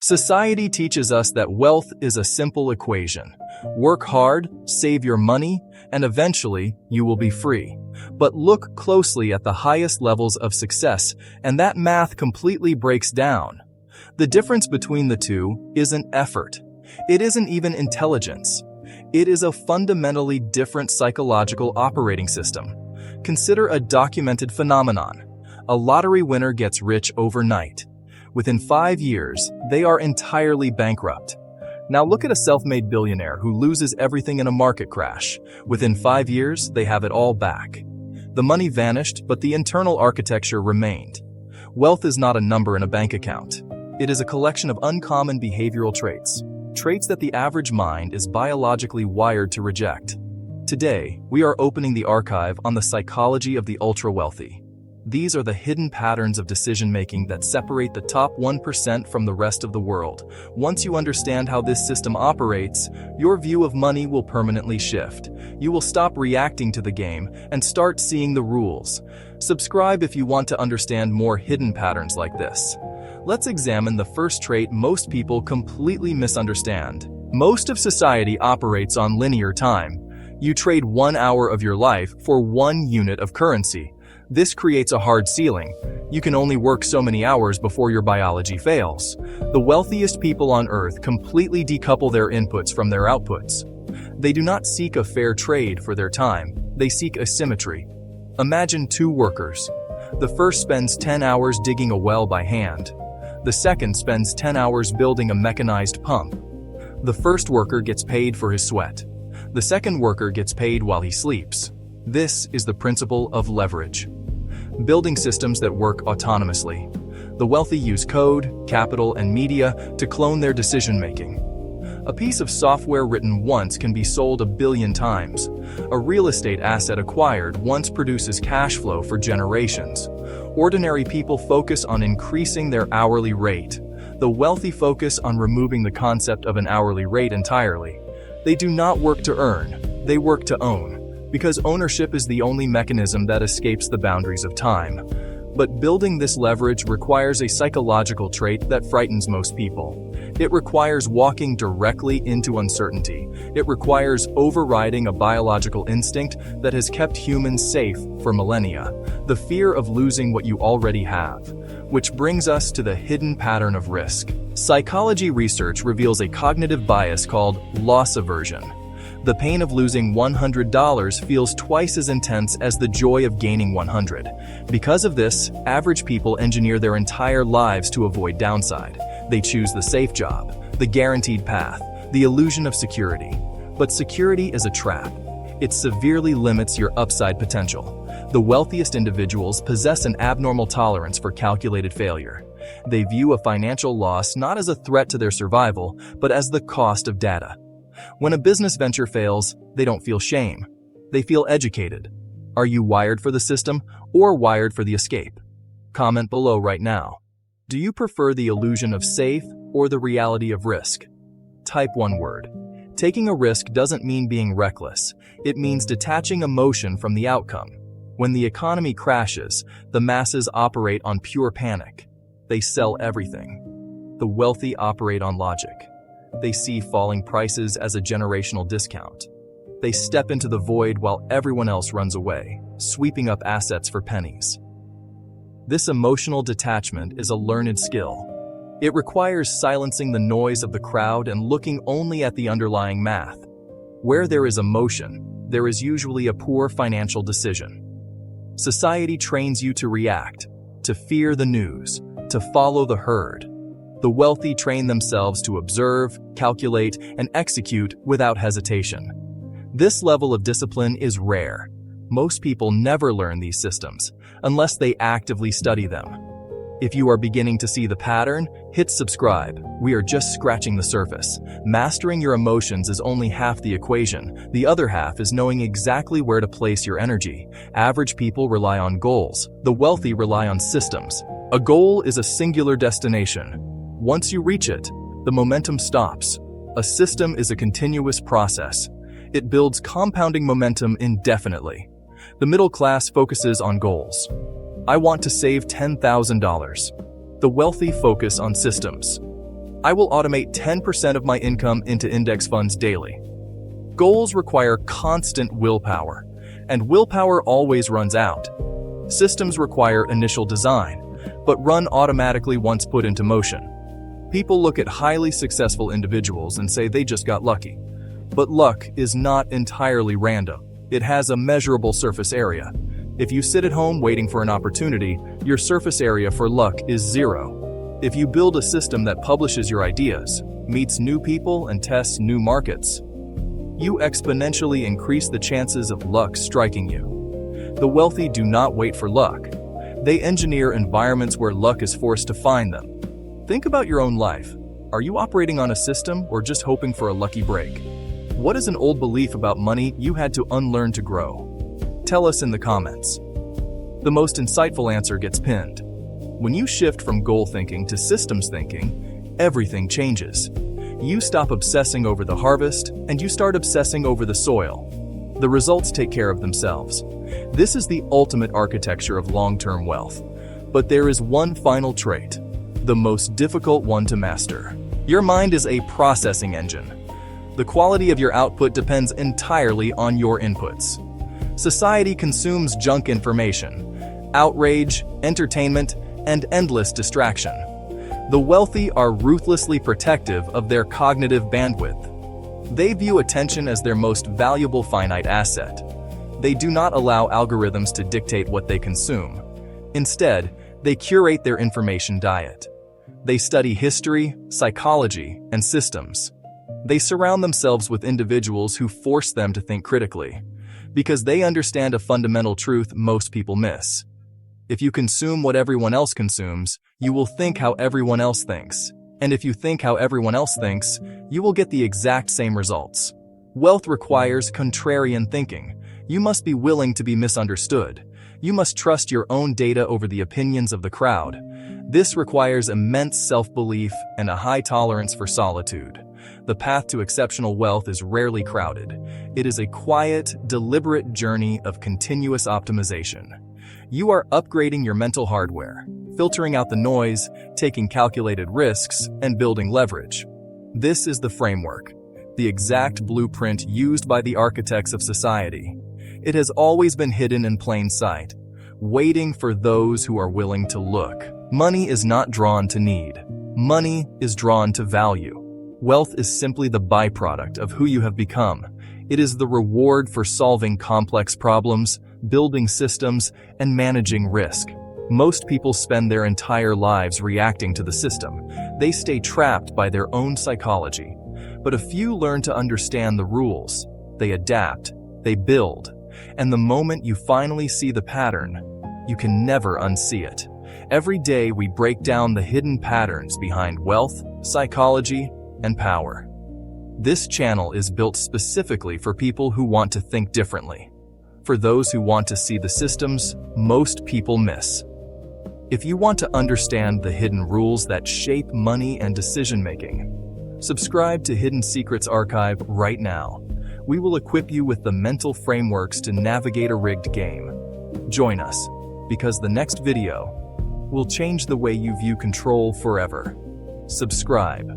Society teaches us that wealth is a simple equation. Work hard, save your money, and eventually you will be free. But look closely at the highest levels of success, and that math completely breaks down. The difference between the two isn't effort. It isn't even intelligence. It is a fundamentally different psychological operating system. Consider a documented phenomenon. A lottery winner gets rich overnight. Within 5 years, they are entirely bankrupt. Now look at a self-made billionaire who loses everything in a market crash. Within 5 years, they have it all back. The money vanished, but the internal architecture remained. Wealth is not a number in a bank account. It is a collection of uncommon behavioral traits that the average mind is biologically wired to reject. Today, we are opening the archive on the psychology of the ultra-wealthy. These are the hidden patterns of decision-making that separate the top 1% from the rest of the world. Once you understand how this system operates, your view of money will permanently shift. You will stop reacting to the game and start seeing the rules. Subscribe if you want to understand more hidden patterns like this. Let's examine the first trait most people completely misunderstand. Most of society operates on linear time. You trade 1 hour of your life for 1 unit of currency. This creates a hard ceiling. You can only work so many hours before your biology fails. The wealthiest people on Earth completely decouple their inputs from their outputs. They do not seek a fair trade for their time. They seek asymmetry. Imagine 2 workers. The first spends 10 hours digging a well by hand. The second spends 10 hours building a mechanized pump. The first worker gets paid for his sweat. The second worker gets paid while he sleeps. This is the principle of leverage. Building systems that work autonomously. The wealthy use code, capital, and media to clone their decision-making. A piece of software written once can be sold 1 billion times. A real estate asset acquired once produces cash flow for generations. Ordinary people focus on increasing their hourly rate. The wealthy focus on removing the concept of an hourly rate entirely. They do not work to earn, they work to own. Because ownership is the only mechanism that escapes the boundaries of time. But building this leverage requires a psychological trait that frightens most people. It requires walking directly into uncertainty. It requires overriding a biological instinct that has kept humans safe for millennia. The fear of losing what you already have. Which brings us to the hidden pattern of risk. Psychology research reveals a cognitive bias called loss aversion. The pain of losing $100 feels twice as intense as the joy of gaining 100. Because of this, average people engineer their entire lives to avoid downside. They choose the safe job, the guaranteed path, the illusion of security. But security is a trap. It severely limits your upside potential. The wealthiest individuals possess an abnormal tolerance for calculated failure. They view a financial loss not as a threat to their survival, but as the cost of data. When a business venture fails, they don't feel shame. They feel educated. Are you wired for the system or wired for the escape? Comment below right now. Do you prefer the illusion of safe or the reality of risk? Type one word. Taking a risk doesn't mean being reckless. It means detaching emotion from the outcome. When the economy crashes, the masses operate on pure panic. They sell everything. The wealthy operate on logic. They see falling prices as a generational discount. They step into the void while everyone else runs away, sweeping up assets for pennies. This emotional detachment is a learned skill. It requires silencing the noise of the crowd and looking only at the underlying math. Where there is emotion, there is usually a poor financial decision. Society trains you to react, to fear the news, to follow the herd. The wealthy train themselves to observe, calculate, and execute without hesitation. This level of discipline is rare. Most people never learn these systems, unless they actively study them. If you are beginning to see the pattern, hit subscribe. We are just scratching the surface. Mastering your emotions is only half the equation. The other half is knowing exactly where to place your energy. Average people rely on goals. The wealthy rely on systems. A goal is a singular destination. Once you reach it, the momentum stops. A system is a continuous process. It builds compounding momentum indefinitely. The middle class focuses on goals. I want to save $10,000. The wealthy focus on systems. I will automate 10% of my income into index funds daily. Goals require constant willpower, and willpower always runs out. Systems require initial design, but run automatically once put into motion. People look at highly successful individuals and say they just got lucky. But luck is not entirely random. It has a measurable surface area. If you sit at home waiting for an opportunity, your surface area for luck is 0. If you build a system that publishes your ideas, meets new people, and tests new markets, you exponentially increase the chances of luck striking you. The wealthy do not wait for luck. They engineer environments where luck is forced to find them. Think about your own life. Are you operating on a system or just hoping for a lucky break? What is an old belief about money you had to unlearn to grow? Tell us in the comments. The most insightful answer gets pinned. When you shift from goal thinking to systems thinking, everything changes. You stop obsessing over the harvest and you start obsessing over the soil. The results take care of themselves. This is the ultimate architecture of long-term wealth. But there is one final trait, the most difficult one to master. Your mind is a processing engine. The quality of your output depends entirely on your inputs. Society consumes junk information, outrage, entertainment, and endless distraction. The wealthy are ruthlessly protective of their cognitive bandwidth. They view attention as their most valuable finite asset. They do not allow algorithms to dictate what they consume. Instead, they curate their information diet. They study history, psychology, and systems. They surround themselves with individuals who force them to think critically, because they understand a fundamental truth most people miss. If you consume what everyone else consumes, you will think how everyone else thinks. And if you think how everyone else thinks, you will get the exact same results. Wealth requires contrarian thinking. You must be willing to be misunderstood. You must trust your own data over the opinions of the crowd. This requires immense self-belief and a high tolerance for solitude. The path to exceptional wealth is rarely crowded. It is a quiet, deliberate journey of continuous optimization. You are upgrading your mental hardware, filtering out the noise, taking calculated risks, and building leverage. This is the framework, the exact blueprint used by the architects of society. It has always been hidden in plain sight, waiting for those who are willing to look. Money is not drawn to need. Money is drawn to value. Wealth is simply the byproduct of who you have become. It is the reward for solving complex problems, building systems, and managing risk. Most people spend their entire lives reacting to the system. They stay trapped by their own psychology. But a few learn to understand the rules. They adapt, they build, and the moment you finally see the pattern, you can never unsee it. Every day we break down the hidden patterns behind wealth, psychology, and power. This channel is built specifically for people who want to think differently, for those who want to see the systems most people miss. If you want to understand the hidden rules that shape money and decision-making, subscribe to Hidden Secrets Archive right now. We will equip you with the mental frameworks to navigate a rigged game. Join us, because the next video will change the way you view control forever. Subscribe.